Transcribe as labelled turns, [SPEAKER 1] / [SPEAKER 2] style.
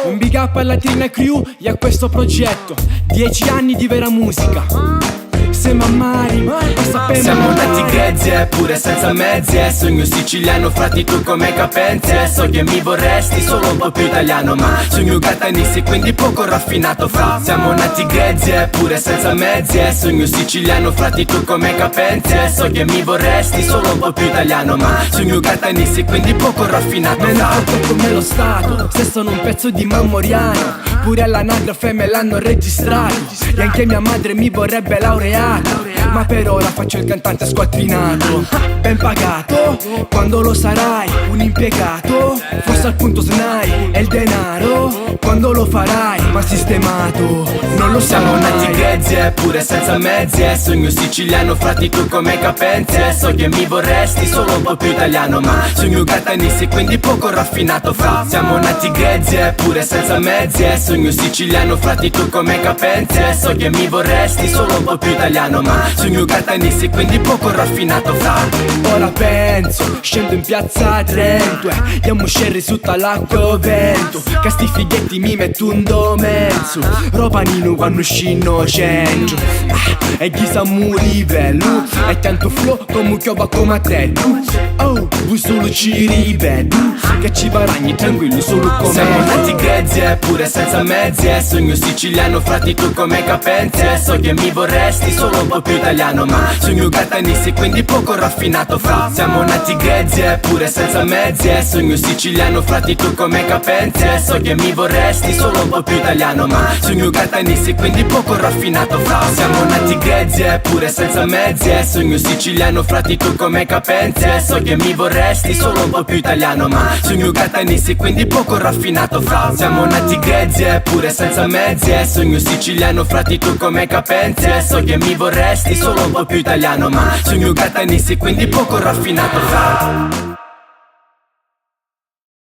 [SPEAKER 1] Un big up alla Trina Crew e a questo progetto. 10 anni di vera musica. Siamo amari, passa per
[SPEAKER 2] siamo nati grezzi pure senza mezzi sogno siciliano, frati tu come capenze. So che mi vorresti solo un po' più italiano, ma sogno gatanisti quindi poco raffinato fra. Siamo nati grezzi pure senza mezzi sogno siciliano, frati tu come capenze. So che mi vorresti solo un po' più italiano, ma sogno gatanisti quindi poco raffinato fra.
[SPEAKER 1] Me come lo Stato, se sono un pezzo di Mammoriano. Pure all'anagrafe me l'hanno registrato. E anche mia madre mi vorrebbe laureare, ma per ora faccio il cantante squattrinato. Ben pagato, quando lo sarai un impiegato. Forse al punto SNAI e il denaro, quando lo farai ma sistemato. Non lo
[SPEAKER 2] siamo nati grezzi pure senza mezzi sogno siciliano, frati tu come capenze. So che mi vorresti solo un po' più italiano, ma sogno gatanisti quindi poco raffinato fra. Siamo nati grezzi pure senza mezzi sogno siciliano, frati tu come capenze. So che mi vorresti solo un po' più italiano, ma sogno gatanisti quindi poco raffinato fra.
[SPEAKER 1] Ora penso, scendo in piazza Trento diamo scerri su l'acqua o vento. Che sti fighetti mi metto un domenzo. Ropanino quando scino centro e chi sa mu livello. E tanto flow come chiova come a te. Oh, voi solo ci rivedo. Che ci paragni tranquillo solo come.
[SPEAKER 2] Siamo nati grezzi pure senza mezzi sogno siciliano, frati tu come capenze. So che mi vorresti solo un po' più italiano, ma sogno gatanisti quindi poco raffinato fra. Siamo nati grezzi pure senza mezzi sogno siciliano, frati tu come capenze. So che mi vorresti solo un po' più italiano, ma sogno gatanisti quindi poco raffinato fra. Siamo nati grezzi pure senza mezzi sogno siciliano, frati tu come capenze. So che mi vorresti solo un po' più italiano, ma sogno gatanisti quindi poco raffinato fra. Siamo nati grezzi pure senza mezzi sogno siciliano, frati tu come capenze. So che mi vorresti solo un po' più italiano, ma sogno gatanisti quindi poco raffinato fra.